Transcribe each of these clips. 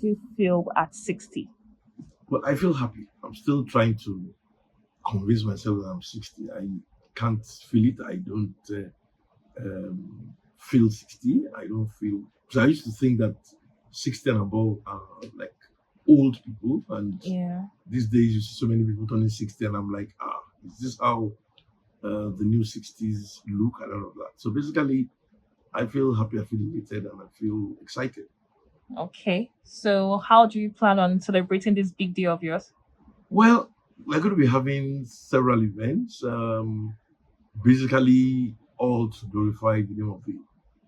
do you feel at 60? Well, I feel happy. I'm still trying to convince myself that I'm 60. I can't feel it. I don't feel 60. I don't feel. So I used to think that 60 and above are like old people, and Yeah. these days you see so many people turning 60, and I'm like, is this how the new 60s look and all of that? So basically, I feel happy, I feel elated, and I feel excited. Okay. So how do you plan on celebrating this big day of yours? Well, we're going to be having several events, basically all to glorify the name of the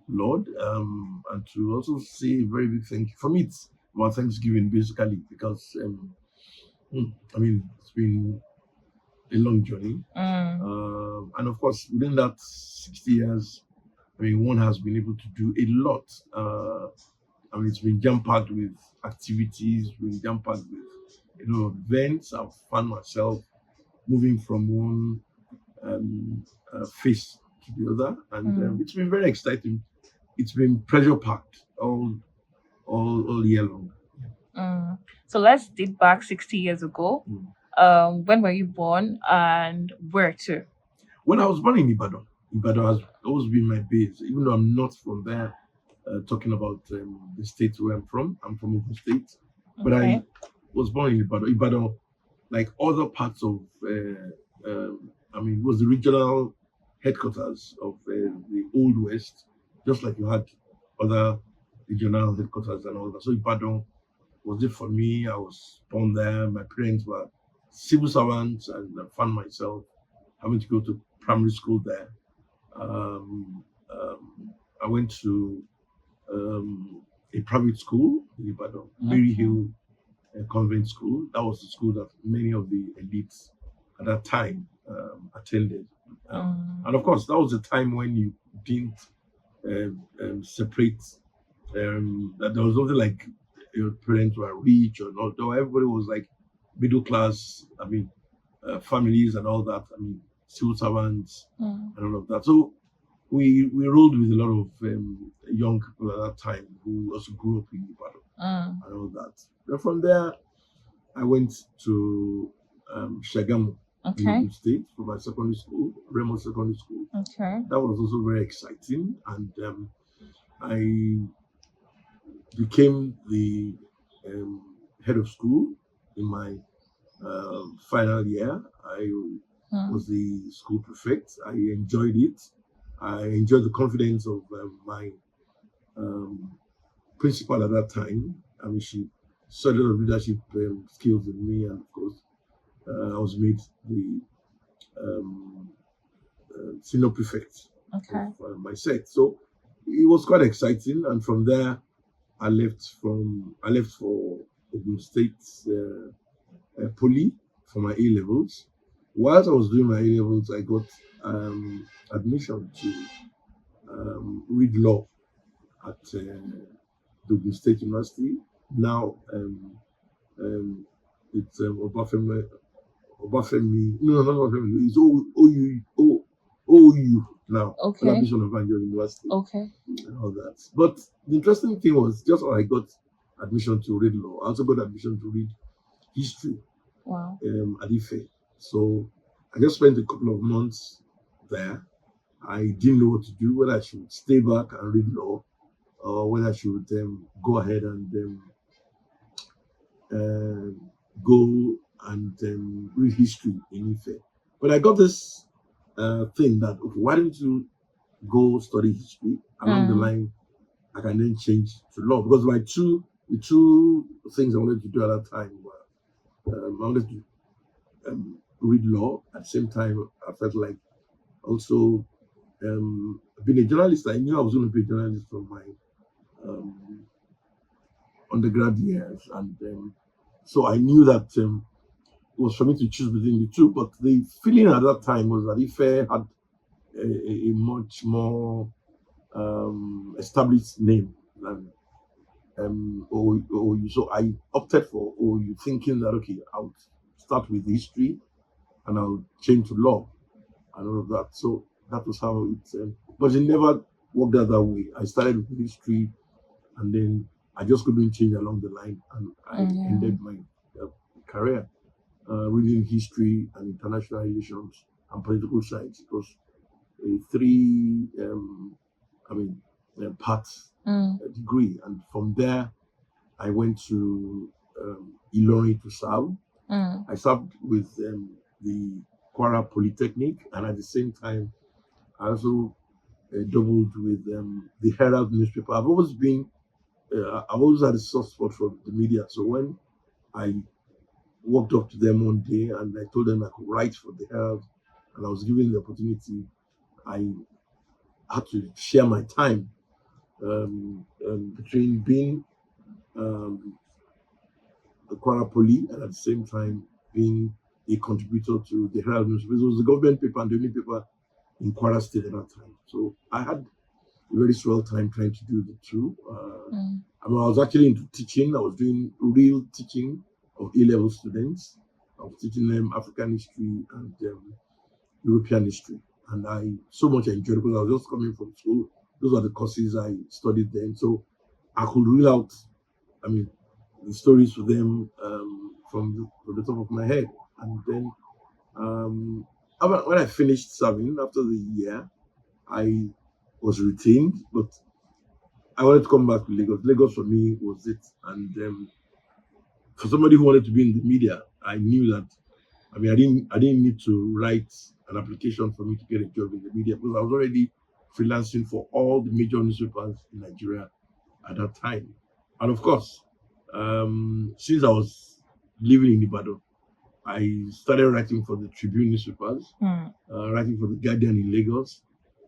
Lord, and to also say a very big thank you. For me, it's about Thanksgiving, basically, because I mean, it's been a long journey. And of course, within that 60 years, I mean, one has been able to do a lot. I mean, it's been jam packed with activities, been jam packed with events. I've found myself moving from one phase to the other, and it's been very exciting. It's been pressure packed all year long. So let's date back 60 years ago. When were you born and where to? When I was born in Ibadan, Ibadan has always been my base, even though I'm not from there. Talking about the state where I'm from Ogun State, but I was born in Ibadan. Ibadan, like other parts of, I mean, was the regional headquarters of the Old West, just like you had other regional headquarters and all that. So Ibadan was it for me. I was born there. My parents were civil servants, and I found myself having to go to primary school there. Um, I went to a private school in Ibadan, Mary Hill Convent School. That was the school that many of the elites at that time attended. And of course, that was a time when you didn't separate, that there was nothing like your parents were rich or not. Though everybody was like middle class, I mean, families and all that. I mean, civil servants and all of that. So we rolled with a lot of young people at that time who also grew up in Ibadan and all that. Then from there, I went to Shagamu, Ogun State, for my secondary school, Remo Secondary School. That was also very exciting, and I became the head of school in my final year. I was the school prefect. I enjoyed it. I enjoyed the confidence of my principal at that time. I mean, she saw a lot of leadership skills in me, and of course, I was made the senior prefect of my set. So it was quite exciting, and from there, I left for Ogun State Poly for my A levels. Whilst I was doing my A levels, I got admission to read law at Ogun State University. Now it's Obafemi. No, not Obafemi. It's OU now. Collaboration of Evangel University. And all that. But the interesting thing was, just when I got admission to read law, I also got admission to read history. Wow. At Ife. So I just spent a couple of months there. I didn't know what to do, whether I should stay back and read law, or whether I should go ahead and go and read history in Ife. But I got this thing that, okay, why don't you go study history? Along the line, I can then change to law, because the two things I wanted to do at that time were I wanted to read law. At the same time, I felt like also being a journalist. I knew I was going to be a journalist from my undergrad years, and so I knew that it was for me to choose between the two. But the feeling at that time was that Ife had a much more established name than OU. So I opted for OU, thinking that, okay, I'll start with history and I'll change to law and all of that. So that was how it, but it never worked out that way. I started with history, and then I just couldn't change along the line, and I Yeah. ended my uh, career reading history and international relations and political science. It was a three, I mean, part degree, and from there I went to Ilorin to serve. I served with the Kwara Polytechnic, and at the same time, I also doubled with the Herald newspaper. I've always had a soft spot for the media. So when I walked up to them one day and I told them I could write for the Herald, and I was given the opportunity, I had to share my time between being um, a Kwara Poly and at the same time being a contributor to the Herald newspaper. It was the government paper and the only paper in Kwara State at that time. So I had a very swell time trying to do the two. I was actually into teaching. I was doing real teaching of A-level students. I was teaching them African history and European history. And I so much enjoyed it because I was just coming from school. Those are the courses I studied then. So I could reel out, I mean, the stories for them from the top of my head. And then when I finished serving after the year, I was retained, but I wanted to come back to Lagos. Lagos for me was it. And for somebody who wanted to be in the media, I knew that. I didn't need to write an application for me to get a job in the media because I was already freelancing for all the major newspapers in Nigeria at that time. And of course, since I was living in Ibadan, I started writing for the Tribune newspapers, writing for the Guardian in Lagos.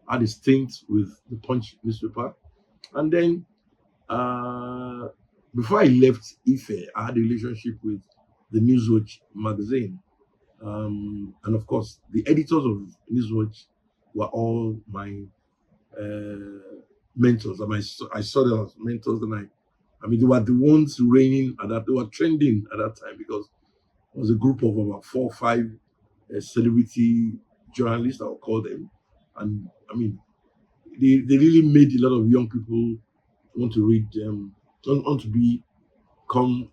I had a stint with the Punch newspaper, and then uh, before I left Ife, I had a relationship with the Newswatch magazine. And of course, the editors of Newswatch were all my mentors. I saw them as mentors, and I mean, they were the ones reigning at that. They were trending at that time because it was a group of about 4 or 5 celebrity journalists, I would call them, and I mean, they really made a lot of young people want to read them, want to become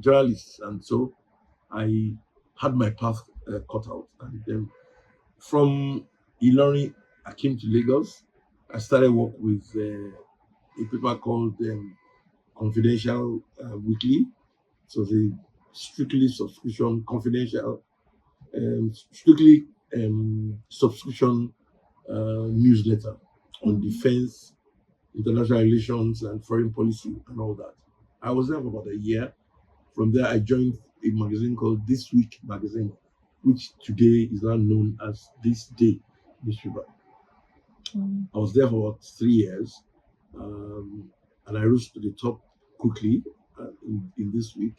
journalists, and so I had my path cut out. And then from Ilorin, I came to Lagos. I started work with a paper called Confidential Weekly. So the strictly subscription, confidential, strictly subscription newsletter on defense, international relations, and foreign policy, and all that. I was there for about a year. From there, I joined a magazine called This Week Magazine, which today is now known as This Day newspaper. I was there for about 3 years, and I rose to the top quickly in This Week.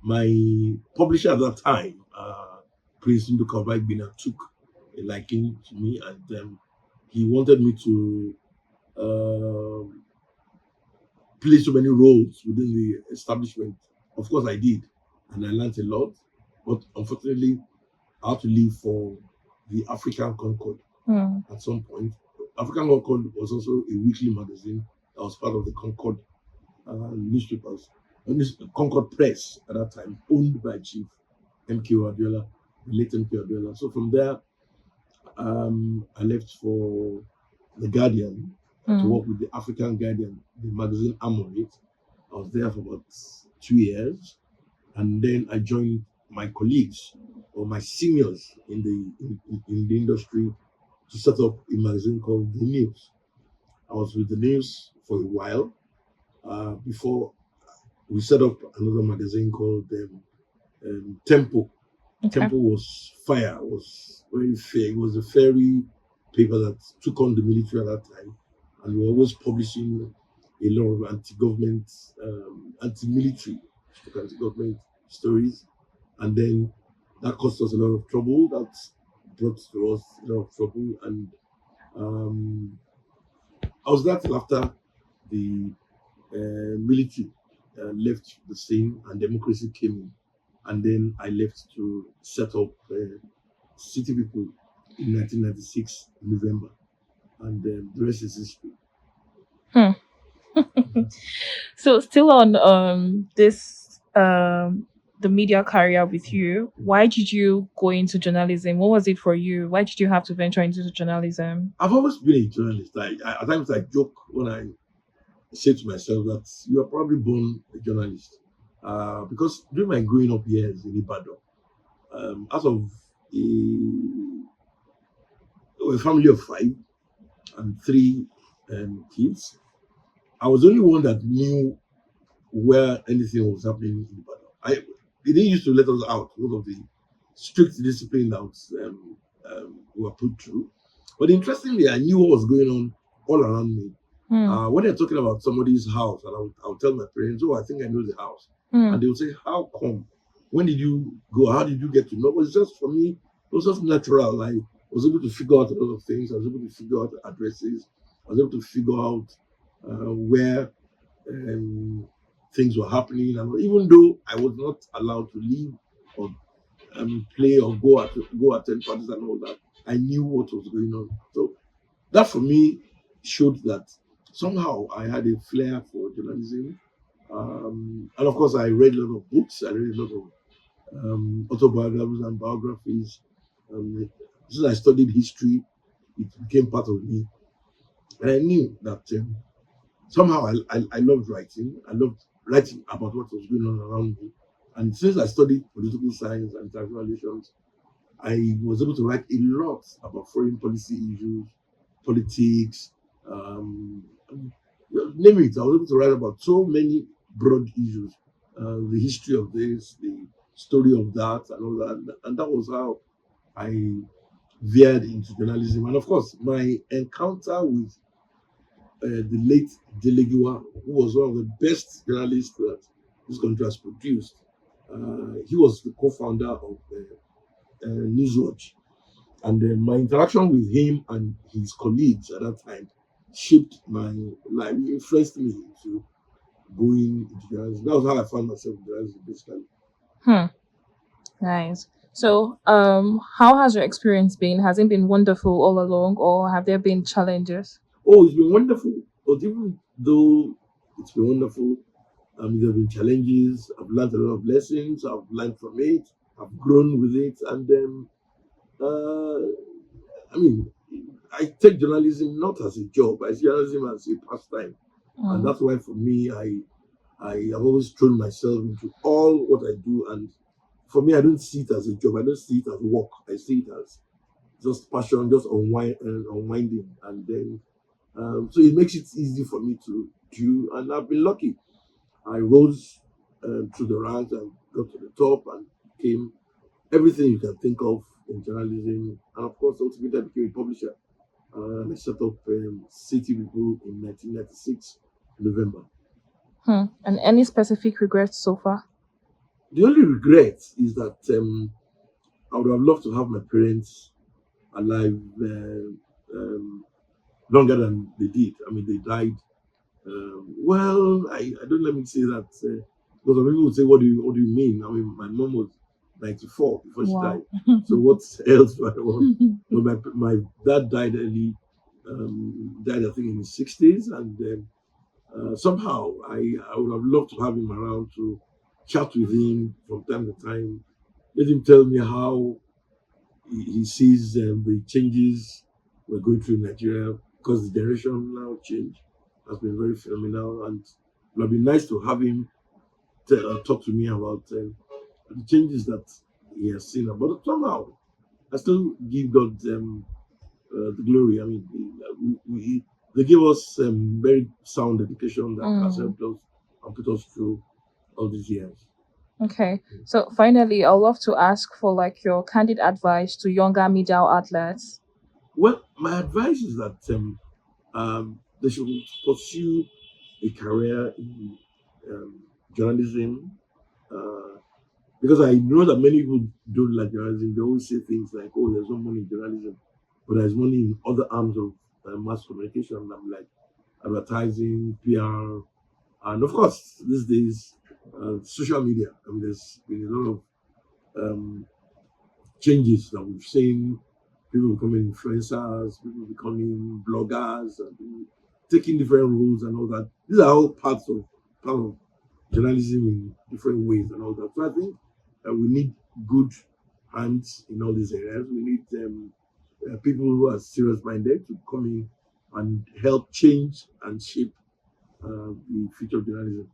My publisher at that time, Prince Nduka Bina, took a liking to me, and he wanted me to um play so many roles within the establishment. Of course, I did, and I learned a lot. But unfortunately, I had to leave for the African Concord at some point. African Concord was also a weekly magazine that was part of the Concord newspapers, Concord Press at that time, owned by Chief M.K. Abiola, the late M.K. Abiola. So from there, I left for the Guardian to work with the African Guardian, the magazine arm of it. I was there for about 2 years, and then I joined my colleagues or my seniors in the industry to set up a magazine called The News. I was with The News for a while before we set up another magazine called Tempo. Okay. Tempo was fire, was very fair. It was a fairy paper that took on the military at that time, and we were always publishing a lot of anti-government, anti-military, anti-government stories, and then that cost us a lot of trouble. That brought to us a lot of trouble, and um, I was there till after the military left the scene and democracy came in, and then I left to set up City People in 1996 November, and the rest is history. So still on this the media career with you, why did you go into journalism? What was it for you? Why did you have to venture into journalism? I've always been a journalist. At times I joke when I say to myself that you are probably born a journalist. Because during my growing up years in Ibadan, out of a family of five and three kids, I was the only one that knew where anything was happening in Ibadan. They didn't used to let us out because of the strict discipline that we were put through. But interestingly, I knew what was going on all around me. Hmm. When they're talking about somebody's house, and I'll tell my parents, "Oh, I think I know the house," and they will say, "How come? When did you go? How did you get to know?" It was just for me. It was just natural. Like I was able to figure out a lot of things. I was able to figure out addresses. I was able to figure out where um, things were happening, and even though I was not allowed to leave or play or go attend parties and all that, I knew what was going on. So that for me showed that somehow I had a flair for journalism. And of course, I read a lot of books. I read a lot of autobiographies and biographies. Since I studied history, it became part of me. And I knew that somehow I loved writing. I loved writing about what was going on around me. And since I studied political science and international relations, I was able to write a lot about foreign policy issues, politics, um, name it. I was able to write about so many broad issues, the history of this, the story of that, and all that. And that was how I veered into journalism. And of course, my encounter with the late Delegiwa, who was one of the best journalists that this country has produced. He was the co-founder of Newswatch, and my interaction with him and his colleagues at that time shaped my life, influenced me into going into journalism. That was how I found myself in journalism, basically. Hmm. Nice. So, how has your experience been? Has it been wonderful all along, or have there been challenges? Oh, it's been wonderful. But even though it's been wonderful, there have been challenges. I've learned a lot of lessons. I've learned from it. I've grown with it, and then I mean, I take journalism not as a job. I see journalism as a pastime, and Mm. that's why for me, I have always thrown myself into all what I do, and for me, I don't see it as a job. I don't see it as work. I see it as just passion, just unwinding, and then so it makes it easy for me to do. And I've been lucky. I rose through the ranks and got to the top and became everything you can think of in journalism. And of course, ultimately, I became a publisher. I set up City People in 1996, November. Hmm. And any specific regrets so far? The only regret is that I would have loved to have my parents alive longer than they did. I mean, they died. I don't let me say that because some people would say, what do you mean?" I mean, my mom was 94 before she Wow. died. So what else do I want? No, my dad died early, died I think in his 60s, and somehow I would have loved to have him around to chat with him from time to time, let him tell me how he sees the changes we're going through in Nigeria because the generational change has been very phenomenal, and it would have been nice to have him talk to me about the changes that he has seen. But somehow, I still give God the glory. I mean, they give us very sound education that has Mm. helped us and put us through all these years. Okay. So finally, I'd love to ask for like your candid advice to younger media outlets. Well, my advice is that they should pursue a career in journalism uh, because I know that many people don't like journalism. They always say things like, "Oh, there's no money in journalism," but there's money in other arms of mass communication. I'm like advertising, PR, and of course, these days, social media. I mean, there's been a lot of um, changes that we've seen. People becoming influencers, people becoming bloggers, and people taking different roles and all that. These are all part of journalism in different ways and all that. So I think we need good hands in all these areas. We need people who are serious minded to come in and help change and shape the future of journalism.